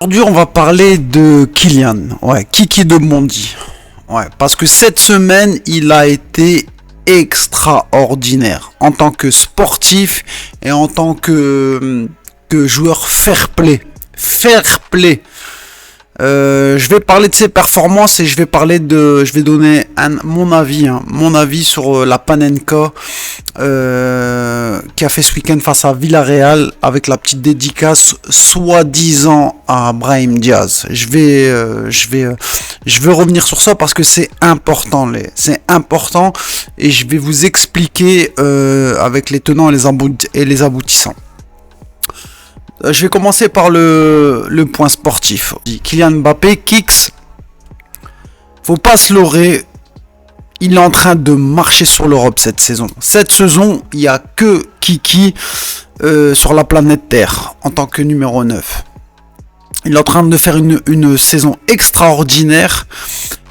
Aujourd'hui, on va parler de Kylian, Kiki de Bondy. Parce que cette semaine, il a été extraordinaire en tant que sportif et en tant que joueur fair play. Je vais parler de ses performances et je vais donner mon avis sur la Panenka qui a fait ce week-end face à Villarreal avec la petite dédicace soi-disant à Brahim Diaz. Je vais revenir sur ça parce que c'est important, et je vais vous expliquer avec les tenants et les aboutissants. Je vais commencer par le point sportif. Kylian Mbappé, Kicks, faut pas se leurrer, il est en train de marcher sur l'Europe cette saison. Cette saison, il n'y a que Kiki sur la planète Terre en tant que numéro 9. Il est en train de faire une saison extraordinaire.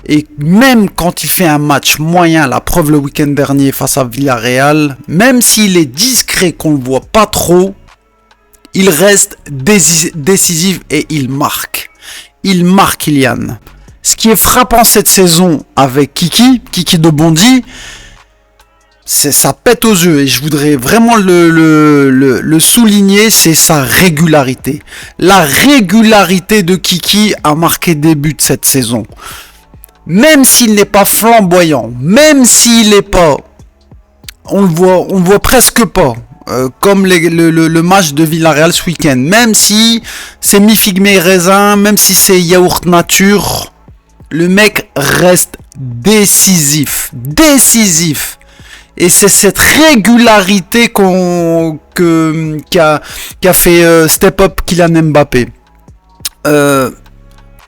Et même quand il fait un match moyen, la preuve le week-end dernier face à Villarreal, même s'il est discret, qu'on ne le voit pas trop, il reste décisif et il marque. Il marque, Kylian. Ce qui est frappant cette saison avec Kiki de Bondy, c'est ça pète aux yeux et je voudrais vraiment le souligner, c'est sa régularité. La régularité de Kiki à marquer des buts cette saison. Même s'il n'est pas flamboyant, même s'il n'est pas, on le voit presque pas. Comme le match de Villarreal ce week-end, même si c'est mi-figue mi-raisin, même si c'est yaourt nature, le mec reste décisif. Et c'est cette régularité qui a fait step up Kylian Mbappé. Le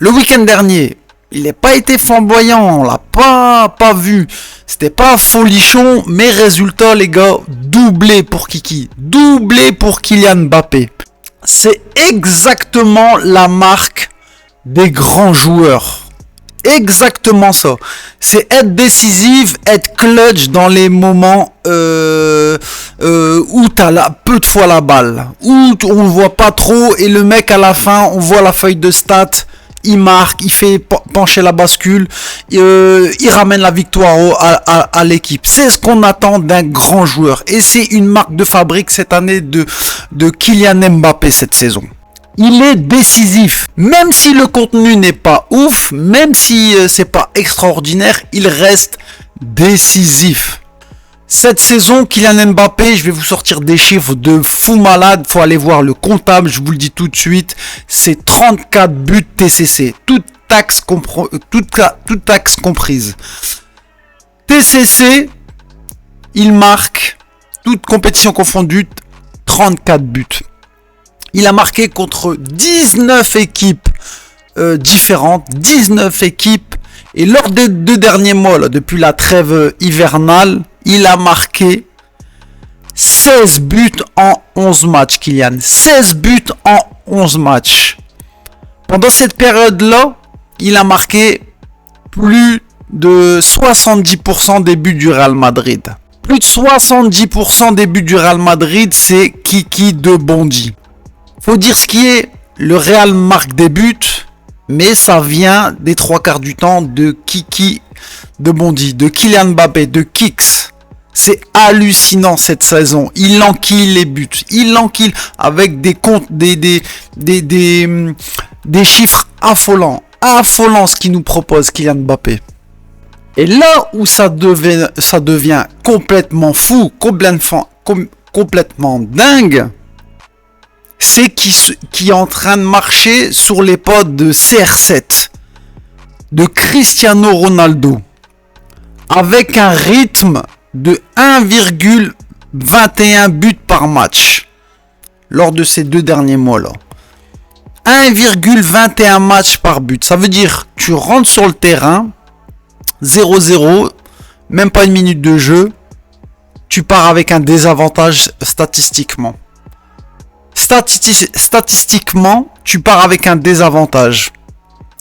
week-end dernier, il n'a pas été flamboyant, on l'a pas vu. C'était pas folichon, mais résultat, les gars, doublé pour Kiki. Doublé pour Kylian Mbappé. C'est exactement la marque des grands joueurs. Exactement ça. C'est être décisif, être clutch dans les moments où t'as peu de fois la balle. Où on le voit pas trop et le mec à la fin, on voit la feuille de stats. Il marque, il fait pencher la bascule, il ramène la victoire à l'équipe. C'est ce qu'on attend d'un grand joueur. Et c'est une marque de fabrique cette année de Kylian Mbappé cette saison. Il est décisif. Même si le contenu n'est pas ouf, même si c'est pas extraordinaire, il reste décisif. Cette saison, Kylian Mbappé, je vais vous sortir des chiffres de fou malade. Faut aller voir le comptable, je vous le dis tout de suite. C'est 34 buts TCC. Toute taxe comprise. TCC, il marque, toute compétition confondue, 34 buts. Il a marqué contre 19 équipes différentes. 19 équipes. Et lors des 2 derniers mois, là, depuis la trêve hivernale, il a marqué 16 buts en 11 matchs, Kylian. 16 buts en 11 matchs. Pendant cette période-là, il a marqué plus de 70% des buts du Real Madrid. Plus de 70% des buts du Real Madrid, c'est Kiki de Bondy. Faut dire ce qui est, le Real marque des buts, mais ça vient des 3/4 du temps de Kiki de Bondy, de Kylian Mbappé, de Kicks. C'est hallucinant cette saison. Il enquille les buts. Il enquille avec des comptes, des chiffres affolants. Affolants ce qu'il nous propose Kylian Mbappé. Et là où ça devient complètement fou, complètement dingue, c'est qui est en train de marcher sur les pas de CR7, de Cristiano Ronaldo, avec un rythme de 1,21 buts par match lors de ces 2 derniers mois-là. 1,21 matchs par but. Ça veut dire tu rentres sur le terrain, 0-0, même pas une minute de jeu, tu pars avec un désavantage statistiquement. Statistiquement, tu pars avec un désavantage.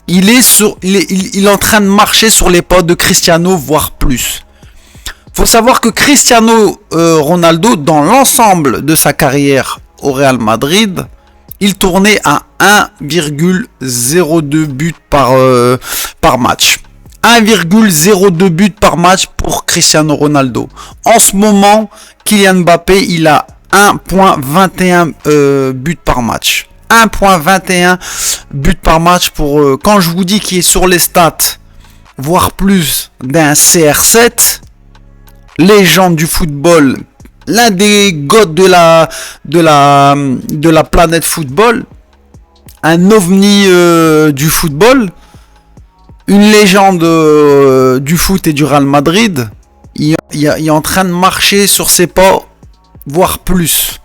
Il est en train de marcher sur les pas de Cristiano, voire plus. Faut savoir que Cristiano Ronaldo, dans l'ensemble de sa carrière au Real Madrid, il tournait à 1,02 buts par match. 1,02 buts par match pour Cristiano Ronaldo. En ce moment, Kylian Mbappé, il a 1,21 buts par match. 1,21 buts par match pour... quand je vous dis qu'il est sur les stats, voire plus d'un CR7, légende du football, l'un des gods de la planète football, un ovni du football, une légende du foot et du Real Madrid, il est en train de marcher sur ses pas, voire plus.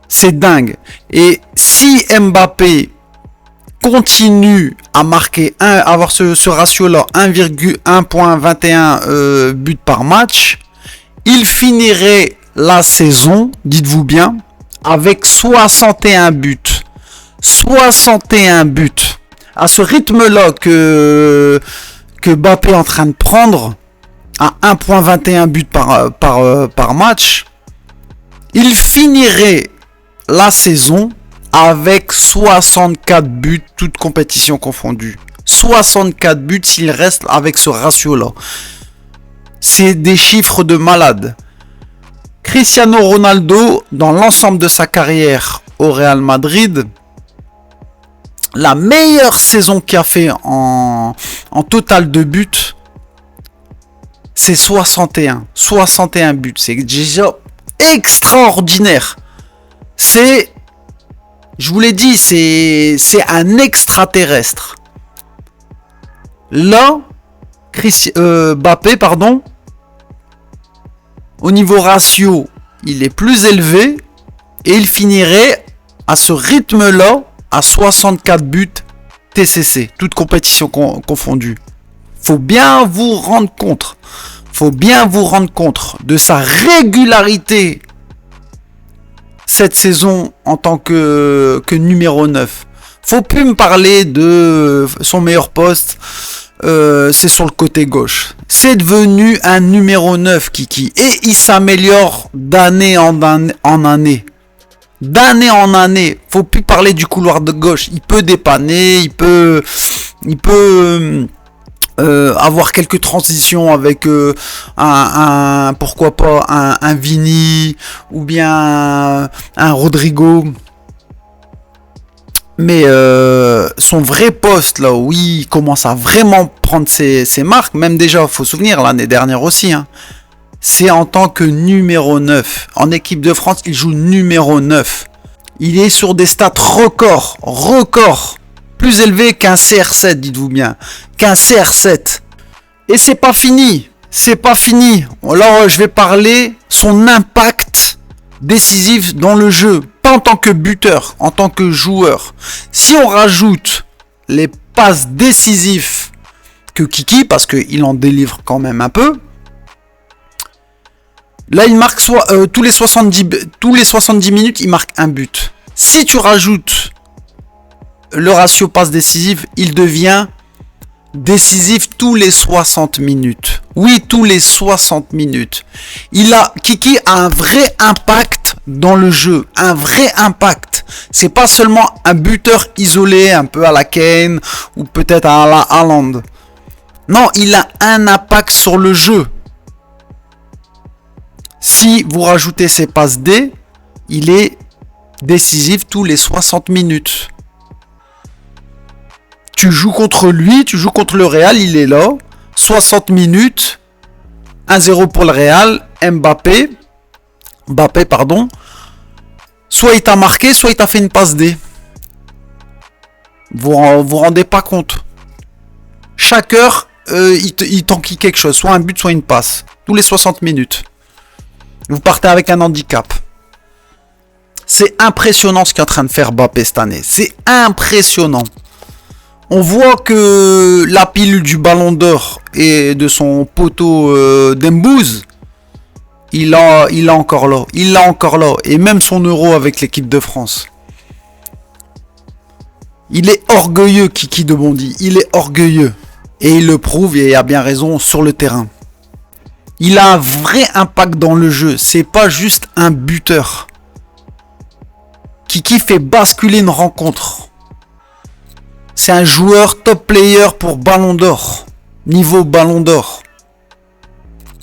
C'est dingue. Et si Mbappé continue à marquer avoir ce ratio-là, 1,21 buts par match, il finirait la saison, dites-vous bien, avec 61 buts. 61 buts. À ce rythme-là que Mbappé est en train de prendre, à 1,21 buts par match, il finirait la saison avec 64 buts, toutes compétitions confondues. 64 buts s'il reste avec ce ratio-là. C'est des chiffres de malade. Cristiano Ronaldo, dans l'ensemble de sa carrière au Real Madrid, la meilleure saison qu'il a fait en total de buts, c'est 61 buts. C'est déjà extraordinaire. C'est, je vous l'ai dit, c'est un extraterrestre. Là, Mbappé, au niveau ratio, il est plus élevé et il finirait à ce rythme-là à 64 buts TCC, toutes compétitions confondues. Faut bien vous rendre compte. De sa régularité cette saison en tant que numéro 9. Faut plus me parler de son meilleur poste, c'est sur le côté gauche. C'est devenu un numéro 9, Kiki. Et il s'améliore d'année en année. D'année en année. Faut plus parler du couloir de gauche. Il peut dépanner, il peut avoir quelques transitions avec pourquoi pas un Vini ou bien un Rodrigo. Mais son vrai poste, là où il commence à vraiment prendre ses marques, même déjà, faut se souvenir, l'année dernière aussi, hein, c'est en tant que numéro 9. En équipe de France, il joue numéro 9. Il est sur des stats records, plus élevés qu'un CR7, dites-vous bien, qu'un CR7. Et c'est pas fini. Alors, je vais parler son impact décisif dans le jeu. Pas en tant que buteur, en tant que joueur. Si on rajoute les passes décisives que Kiki, parce qu'il en délivre quand même un peu, là il marque tous les 70 minutes, il marque un but. Si tu rajoutes le ratio passe décisive, il devient décisif tous les 60 minutes. Oui, tous les 60 minutes. Kiki a un vrai impact dans le jeu, un vrai impact. C'est pas seulement un buteur isolé, un peu à la Kane ou peut-être à la Haaland. Non, il a un impact sur le jeu. Si vous rajoutez ses passes D, il est décisif tous les 60 minutes. Tu joues contre lui, tu joues contre le Real, il est là. 60 minutes. 1-0 pour le Real. Mbappé, soit il t'a marqué, soit il t'a fait une passe D. Vous rendez pas compte. Chaque heure, il t'enquille quelque chose. Soit un but, soit une passe. Tous les 60 minutes. Vous partez avec un handicap. C'est impressionnant ce qu'est en train de faire Mbappé cette année. C'est impressionnant. On voit que la pilule du ballon d'or et de son poteau Dembouz, il l'a encore là. Et même son euro avec l'équipe de France. Il est orgueilleux, Kiki de Bondy. Il est orgueilleux. Et il le prouve, et il a bien raison, sur le terrain. Il a un vrai impact dans le jeu. C'est pas juste un buteur. Kiki fait basculer une rencontre. C'est un joueur top player pour Ballon d'Or. Niveau Ballon d'Or.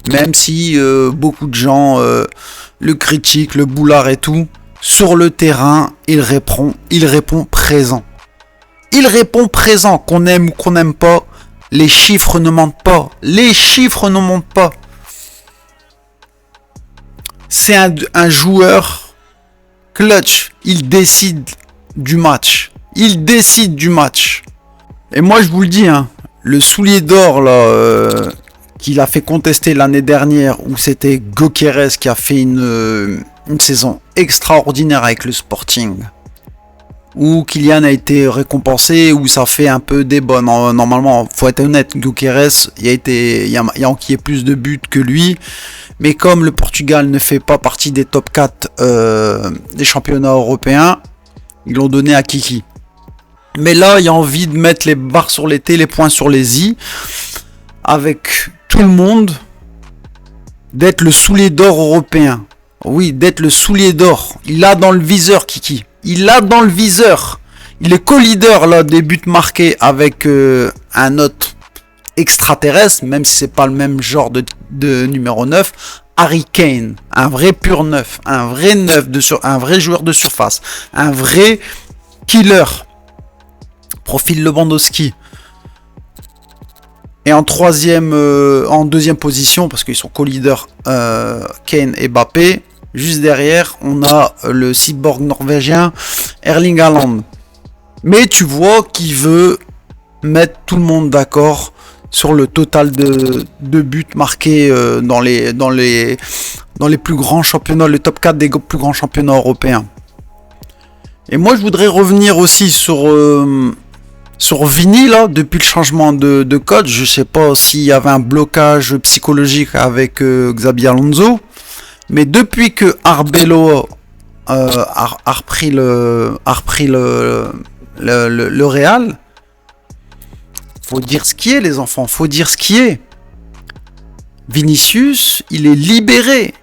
Même si beaucoup de gens le critiquent, le boulard et tout. Sur le terrain, il répond présent. Il répond présent, qu'on aime ou qu'on n'aime pas. Les chiffres ne mentent pas. Les chiffres ne mentent pas. C'est un joueur clutch. Il décide du match. Il décide du match. Et moi, je vous le dis, hein, le soulier d'or là, qu'il a fait contester l'année dernière, où c'était Gyökeres qui a fait une saison extraordinaire avec le Sporting, où Kylian a été récompensé, où ça fait un peu débat. Normalement, faut être honnête, Gyökeres, il y a enquillé plus de buts que lui, mais comme le Portugal ne fait pas partie des top 4 des championnats européens, ils l'ont donné à Kiki. Mais là, il y a envie de mettre les barres sur les T, les points sur les I, avec tout le monde, d'être le soulier d'or européen. Oui, d'être le soulier d'or. Il a dans le viseur, Kiki. Il a dans le viseur. Il est co-leader là des buts marqués avec un autre extraterrestre, même si c'est pas le même genre de numéro 9. Harry Kane, un vrai pur neuf, un vrai un vrai joueur de surface, un vrai killer. Profil Lewandowski. Et en deuxième position, parce qu'ils sont co-leaders, Kane et Mbappé. Juste derrière, on a le cyborg norvégien Erling Haaland. Mais tu vois qu'il veut mettre tout le monde d'accord sur le total de buts marqués dans les plus grands championnats, le top 4 des plus grands championnats européens. Et moi, je voudrais revenir aussi sur Vini, là, depuis le changement de coach. Je sais pas s'il y avait un blocage psychologique avec Xabi Alonso, mais depuis que Arbeloa a repris le Real, faut dire ce qui est, les enfants, faut dire ce qui est. Vinicius, il est libéré.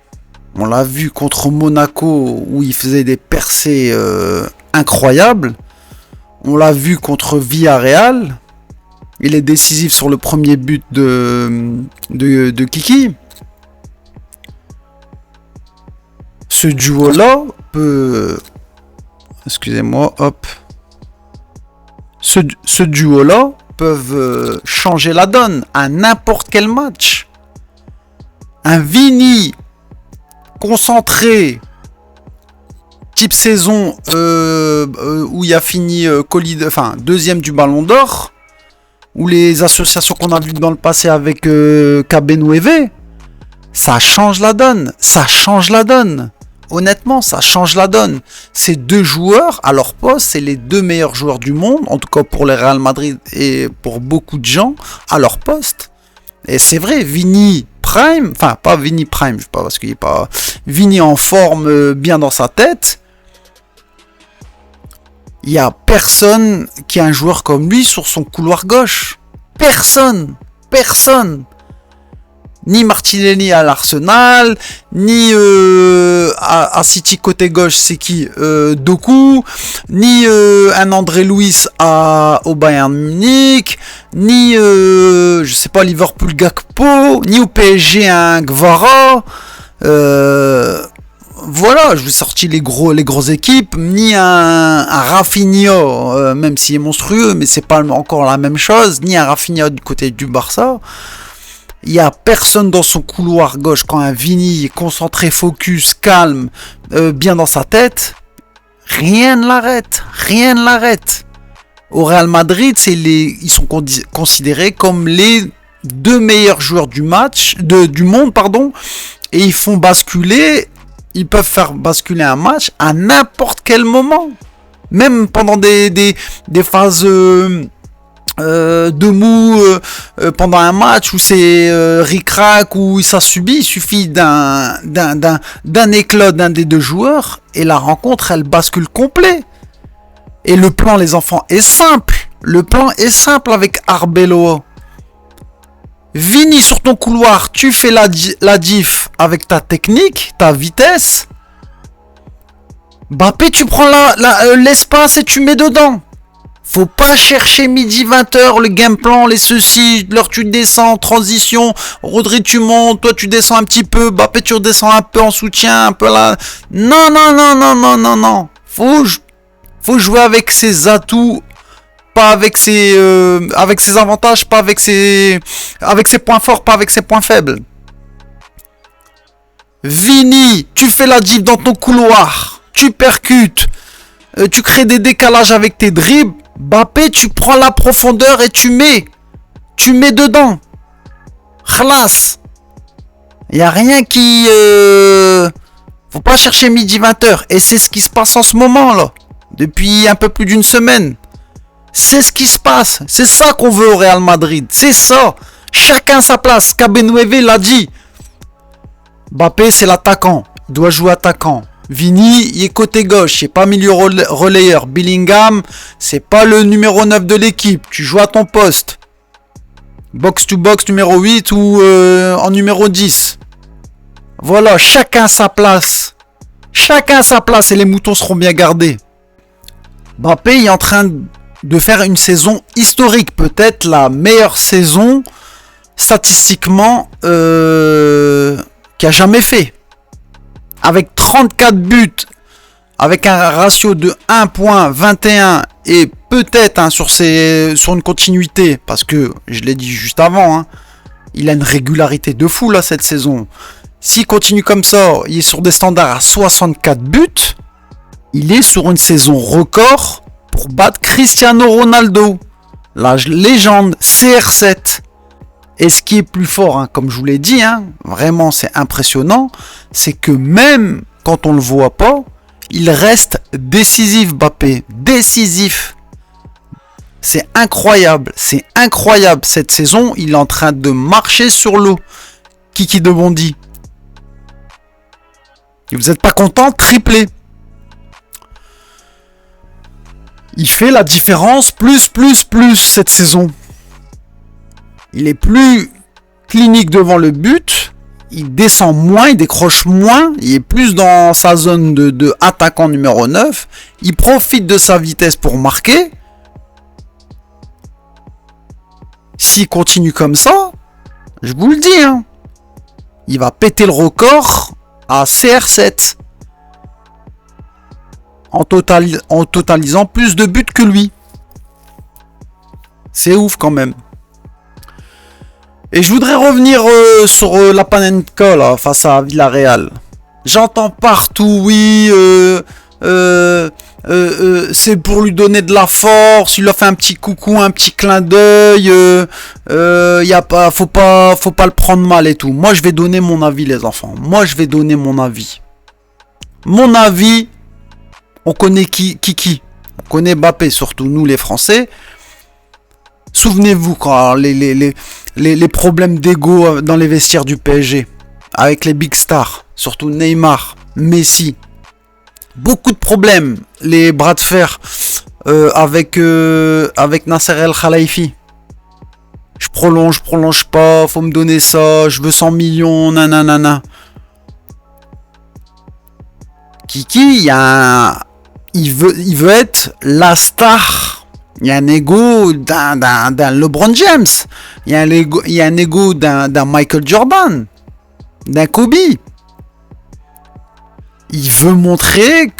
On l'a vu contre Monaco où il faisait des percées incroyables. On l'a vu contre Villarreal. Il est décisif sur le premier but de Kiki. Ce duo-là peut... Excusez-moi, hop. Ce duo-là peuvent changer la donne à n'importe quel match. Un Vini concentré, type saison où il a fini deuxième du Ballon d'Or, ou les associations qu'on a vues dans le passé avec KB9, ça change la donne. Ça change la donne. Honnêtement, ça change la donne. Ces deux joueurs, à leur poste, c'est les deux meilleurs joueurs du monde, en tout cas pour le Real Madrid et pour beaucoup de gens, à leur poste. Et c'est vrai, Vini Prime, enfin pas Vini Prime, je sais pas parce qu'il est pas Vini en forme, bien dans sa tête. Il y a personne qui a un joueur comme lui sur son couloir gauche. Personne. Ni Martinelli à l'Arsenal, ni à City côté gauche, c'est qui Doku, ni un André Luiz au Bayern Munich, ni je sais pas Liverpool Gakpo, ni au PSG un Gvara. Voilà, je vous sortis les grosses équipes, ni un Rafinha, même s'il est monstrueux, mais c'est pas encore la même chose, ni un Rafinha du côté du Barça. Il n'y a personne dans son couloir gauche quand un Vini est concentré, focus, calme, bien dans sa tête. Rien ne l'arrête. Au Real Madrid, ils sont considérés comme les deux meilleurs joueurs du monde, et ils peuvent faire basculer un match à n'importe quel moment. Même pendant des phases... de mou pendant un match où c'est ric-rac, où ça subit, il suffit d'un éclat d'un des deux joueurs et la rencontre elle bascule complet. Et le plan, les enfants, est simple. Le plan est simple avec Arbeloa. Vini sur ton couloir, tu fais la diff avec ta technique, ta vitesse. Mbappé, tu prends l'espace et tu mets dedans. Faut pas chercher midi 20h, le game plan, les ceci, l'heure tu descends, transition, Rodri tu montes, toi tu descends un petit peu, Mbappé tu redescends un peu en soutien, un peu là. Non, non, non, non, non, non, non. Faut jouer avec ses atouts, pas avec ses avantages, pas avec ses points forts, pas avec ses points faibles. Vini, tu fais la div dans ton couloir, tu percutes, tu crées des décalages avec tes dribbles. Mbappé, tu prends la profondeur et tu mets dedans. Khlas. Il n'y a rien qui... Faut pas chercher midi 20h. Et c'est ce qui se passe en ce moment là. Depuis un peu plus d'une semaine. C'est ce qui se passe. C'est ça qu'on veut au Real Madrid. C'est ça. Chacun sa place. Cabenueve l'a dit. Mbappé, c'est l'attaquant. Il doit jouer attaquant. Vini, il est côté gauche, c'est pas milieu relayeur. Bellingham, c'est pas le numéro 9 de l'équipe. Tu joues à ton poste. Box to box numéro 8 ou en numéro 10. Voilà, chacun sa place. Chacun sa place et les moutons seront bien gardés. Mbappé est en train de faire une saison historique. Peut-être la meilleure saison statistiquement qu'il a jamais fait. Avec 34 buts, avec un ratio de 1.21 et peut-être sur une continuité, parce que je l'ai dit juste avant, il a une régularité de fou là cette saison. S'il continue comme ça, il est sur des standards à 64 buts, il est sur une saison record pour battre Cristiano Ronaldo, la légende CR7. Et ce qui est plus fort, comme je vous l'ai dit, vraiment c'est impressionnant, c'est que même quand on ne le voit pas, il reste décisif Mbappé, décisif. C'est incroyable cette saison, il est en train de marcher sur l'eau. Kiki de Bondy. Et vous n'êtes pas content, triplé. Il fait la différence plus cette saison. Il est plus clinique devant le but, il descend moins, il décroche moins, il est plus dans sa zone de attaquant numéro 9, il profite de sa vitesse pour marquer. S'il continue comme ça, je vous le dis, il va péter le record à CR7 en totalisant plus de buts que lui. C'est ouf quand même. Et je voudrais revenir sur la Panenka là, face à Villarreal. J'entends partout, oui, c'est pour lui donner de la force, il a fait un petit coucou, un petit clin d'œil, faut pas le prendre mal et tout. Moi je vais donner mon avis les enfants, moi je vais donner mon avis. Mon avis, on connaît qui, on connaît Mbappé, surtout nous les Français. Souvenez-vous quand les problèmes d'ego dans les vestiaires du PSG, avec les big stars, surtout Neymar, Messi, beaucoup de problèmes, les bras de fer avec Nasser El Khelaifi. Je prolonge pas, faut me donner ça, je veux 100 millions, nanana. Kiki, il veut être la star. Il y a un ego d'un LeBron James. Il y a un ego d'un Michael Jordan. D'un Kobe. Il veut montrer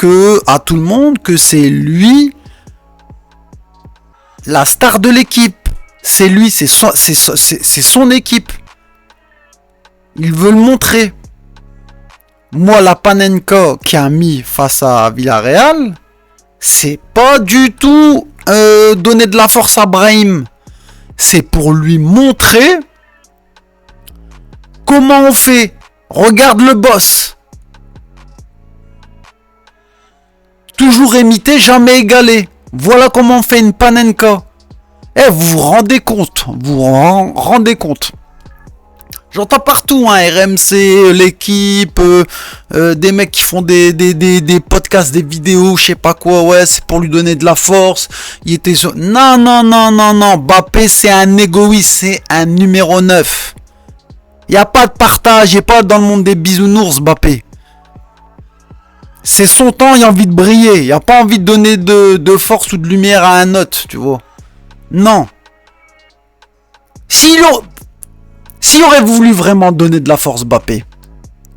à tout le monde que c'est lui la star de l'équipe. C'est lui, c'est son équipe. Il veut le montrer. Moi, la Panenka qui a mis face à Villarreal, c'est pas du tout donner de la force à Brahim. C'est pour lui montrer comment on fait. Regarde le boss. Toujours imité, jamais égalé. Voilà comment on fait une Panenka. Vous vous rendez compte. J'entends partout, RMC, l'équipe, des mecs qui font des podcasts, des vidéos, je sais pas quoi, ouais, c'est pour lui donner de la force. Il était sur... Non, Mbappé, c'est un égoïste, c'est un numéro 9. Il n'y a pas de partage, il n'est pas dans le monde des bisounours, Mbappé. C'est son temps, il a envie de briller. Il a pas envie de donner de force ou de lumière à un autre, tu vois. Non. S'il aurait voulu vraiment donner de la force, Mbappé,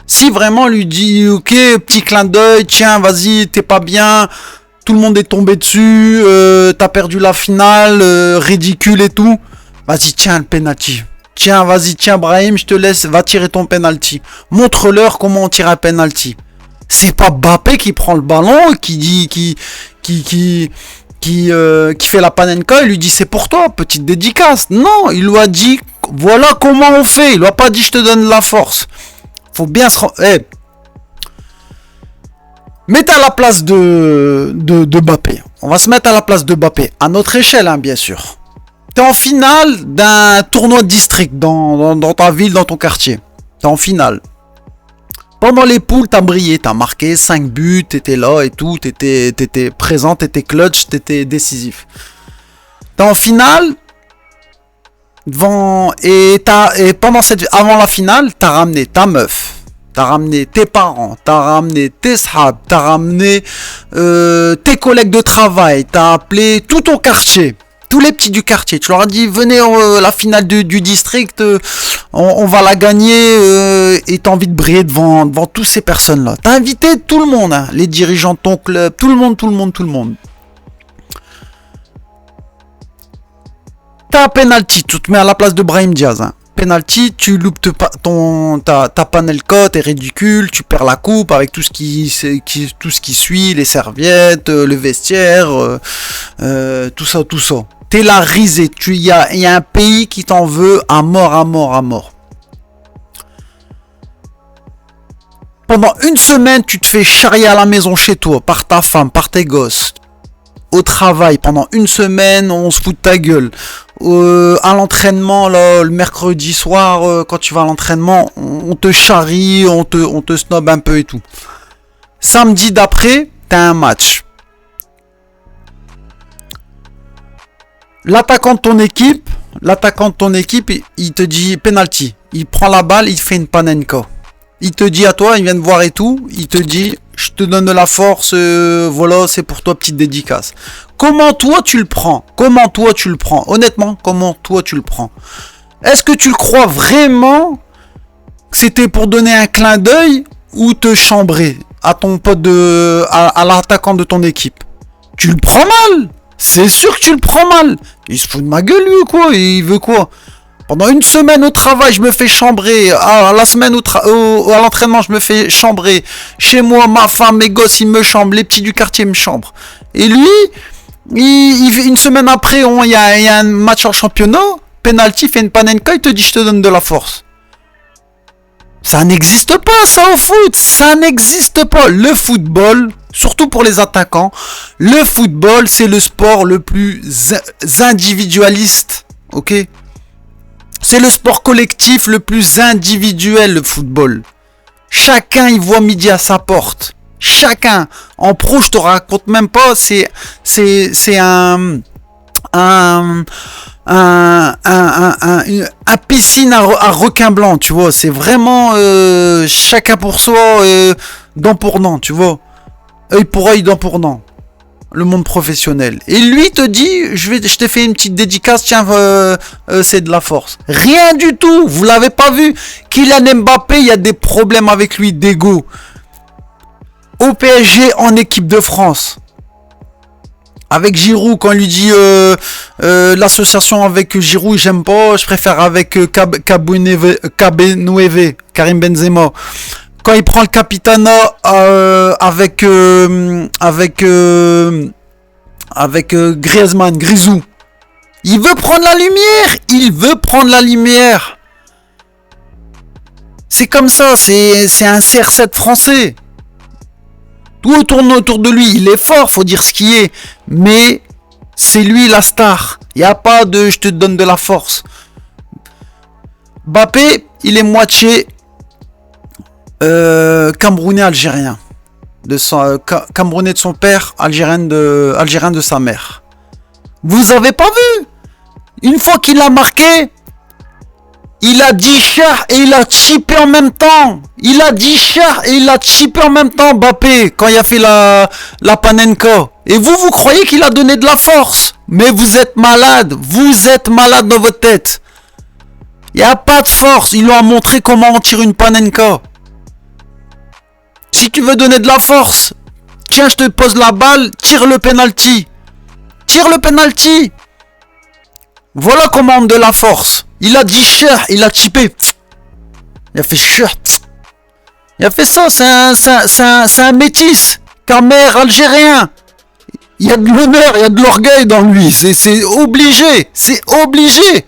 si vraiment lui dit, ok, petit clin d'œil, tiens, vas-y, t'es pas bien, tout le monde est tombé dessus, t'as perdu la finale, ridicule et tout, vas-y, tiens, le penalty. Tiens, vas-y, tiens, Brahim, je te laisse, va tirer ton penalty. Montre-leur comment on tire un penalty. C'est pas Mbappé qui prend le ballon, qui fait la panenka et lui dit c'est pour toi, petite dédicace. Non, il lui a dit voilà comment on fait. Il lui a pas dit je te donne la force. Faut bien se mettez à la place de Mbappé. On va se mettre à la place de Mbappé, à notre échelle, hein, bien sûr. T'es en finale d'un tournoi de district dans ta ville, dans ton quartier. T'es en finale. Pendant les poules, t'as brillé, t'as marqué 5 buts, t'étais là et tout, t'étais présent, t'étais clutch, t'étais décisif. T'es en finale, avant la finale, t'as ramené ta meuf, t'as ramené tes parents, t'as ramené tes sahab, t'as ramené tes collègues de travail, t'as appelé tout ton quartier. Tous les petits du quartier, tu leur as dit venez la finale du district, on va la gagner et t'as envie de briller devant toutes ces personnes-là. T'as invité tout le monde, hein, les dirigeants de ton club, tout le monde. T'as un penalty, tu te mets à la place de Brahim Diaz. Hein. Penalty, tu loupes ta panelka, t'es ridicule, tu perds la coupe avec tout ce qui suit, les serviettes, le vestiaire, tout ça. T'es là risé, il y a un pays qui t'en veut à mort. Pendant une semaine, tu te fais charrier à la maison chez toi, par ta femme, par tes gosses. Au travail, pendant une semaine, on se fout de ta gueule. À l'entraînement, là, le mercredi soir, quand tu vas à l'entraînement, on te charrie, on te snob un peu et tout. Samedi d'après, t'as un match. L'attaquant de ton équipe, il te dit penalty. Il prend la balle, il fait une panenka. Il te dit à toi, il vient de voir et tout, il te dit, je te donne de la force, voilà, c'est pour toi, petite dédicace. Comment toi tu le prends? Honnêtement, comment toi tu le prends? Est-ce que tu le crois vraiment que c'était pour donner un clin d'œil ou te chambrer à ton pote à l'attaquant de ton équipe? Tu le prends mal. C'est sûr que tu le prends mal. Il se fout de ma gueule lui ou quoi? Il veut quoi? Pendant une semaine au travail, je me fais chambrer. À la semaine à l'entraînement, je me fais chambrer. Chez moi, ma femme, mes gosses, ils me chambrent. Les petits du quartier me chambrent. Et lui, une semaine après, il y a un match en championnat. Penalty, fait une panenka, il te dit je te donne de la force. Ça n'existe pas, ça, au foot. Ça n'existe pas. Le football, surtout pour les attaquants, le football, c'est le sport le plus individualiste. Ok? C'est le sport collectif le plus individuel, le football. Chacun y voit midi à sa porte. Chacun. En pro, je te raconte même pas, c'est un piscine à requin blanc, tu vois. C'est vraiment chacun pour soi, dent pour dent, tu vois. Œil pour œil, dent pour dent. Le monde professionnel. Et lui te dit, je t'ai fait une petite dédicace, tiens, c'est de la force. Rien du tout, vous l'avez pas vu. Kylian Mbappé, il y a des problèmes avec lui d'ego. Au PSG, en équipe de France. Avec Giroud, quand il lui dit l'association avec Giroud, j'aime pas, je préfère avec Kabenoueve, Karim Benzema. Quand il prend le capitana avec Griezmann, Grisou, il veut prendre la lumière. C'est comme ça, c'est un CR7 français. Tout tourne autour de lui, il est fort, faut dire ce qui est, mais c'est lui la star. Il n'y a pas de je te donne de la force. Mbappé, il est moitié Camerounais algérien. Camerounais de son père, algérien de sa mère. Vous avez pas vu? Une fois qu'il a marqué, Il a dit cher et il a chippé en même temps. Il a dit cher et il a chippé en même temps, Mbappé, quand il a fait la Panenka. Et vous croyez qu'il a donné de la force. Mais vous êtes malade. Vous êtes malade dans votre tête. Il n'y a pas de force. Il lui a montré comment on tire une Panenka. Si tu veux donner de la force, tiens, je te pose la balle, tire le penalty. Tire le penalty. Voilà comment on donne de la force. Il a dit cher, il a chippé. Il a fait cher. Il a fait ça, c'est un métis. Camer algérien. Il y a de l'honneur, il y a de l'orgueil dans lui. C'est obligé. C'est obligé.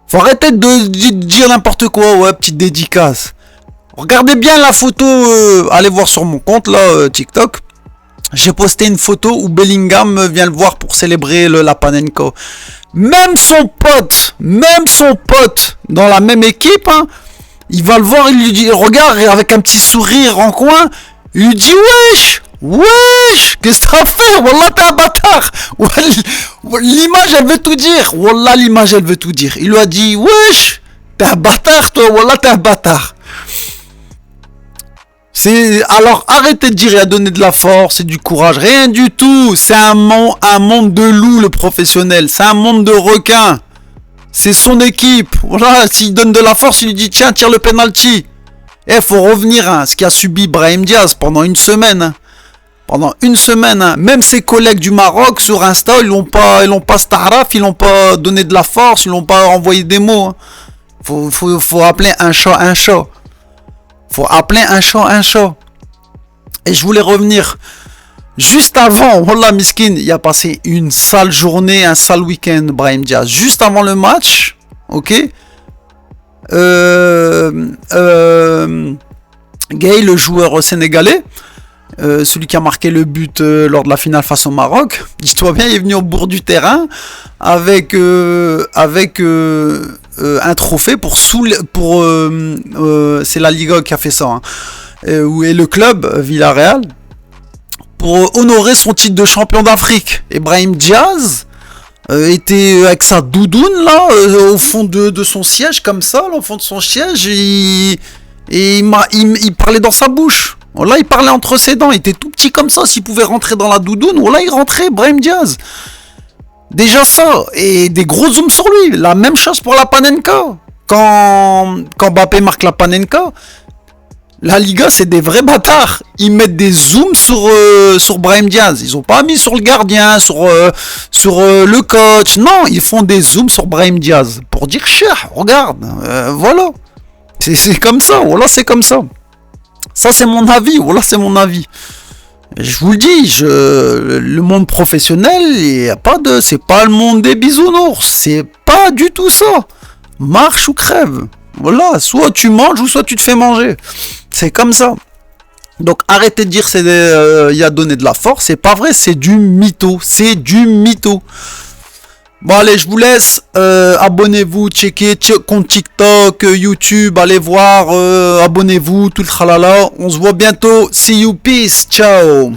Faut arrêter de dire n'importe quoi. Ouais, petite dédicace. Regardez bien la photo. Allez voir sur mon compte, là, TikTok. J'ai posté une photo où Bellingham vient le voir pour célébrer la Panenka. Même son pote, dans la même équipe, hein, il va le voir, il lui dit, regarde, avec un petit sourire en coin, il lui dit, wesh, qu'est-ce que t'as fait? Wallah, t'es un bâtard. L'image, elle veut tout dire. Wallah, l'image, elle veut tout dire. Il lui a dit, wesh, t'es un bâtard, toi, wallah, t'es un bâtard. Alors arrêtez de dire il a donné de la force et du courage, rien du tout. C'est un monde de loups, le professionnel, c'est un monde de requins. C'est son équipe. Voilà, s'il donne de la force, il lui dit tiens, tire le penalty. Faut revenir à ce qu'a subi Brahim Diaz pendant une semaine. Hein. Pendant une semaine, hein. Même ses collègues du Maroc sur Insta, ils l'ont pas staraf, ils l'ont pas donné de la force, ils l'ont pas envoyé des mots. Hein. Faut appeler un chat un chat. Faut appeler un chat. Et je voulais revenir juste avant. Wallah miskin, il a passé une sale journée, un sale week-end, Brahim Diaz. Juste avant le match, ok. Gay, le joueur sénégalais, celui qui a marqué le but lors de la finale face au Maroc. Dis-toi bien, il est venu au bord du terrain avec un trophée c'est la Liga qui a fait ça, hein, et le club Villarreal pour honorer son titre de champion d'Afrique. Et Brahim Diaz était avec sa doudoune là au fond de son siège comme ça, là, au fond de son siège, il parlait dans sa bouche. Voilà, il parlait entre ses dents, il était tout petit comme ça, s'il pouvait rentrer dans la doudoune, voilà, il rentrait, Brahim Diaz. Déjà ça, et des gros zooms sur lui. La même chose pour la Panenka. Quand Mbappé marque la Panenka, la Liga, c'est des vrais bâtards. Ils mettent des zooms sur Brahim Diaz. Ils ont pas mis sur le gardien, sur le coach. Non, ils font des zooms sur Brahim Diaz. Pour dire, cher, regarde, voilà. C'est comme ça, voilà, c'est comme ça. Ça, c'est mon avis, voilà, c'est mon avis. Je vous le dis, le monde professionnel, c'est pas le monde des bisounours, c'est pas du tout ça. Marche ou crève. Voilà, soit tu manges ou soit tu te fais manger. C'est comme ça. Donc arrêtez de dire il a donné de la force, c'est pas vrai, c'est du mytho, Bon allez, je vous laisse, abonnez-vous, checkez compte TikTok, YouTube, allez voir, abonnez-vous, tout le tralala. On se voit bientôt, see you, peace, ciao.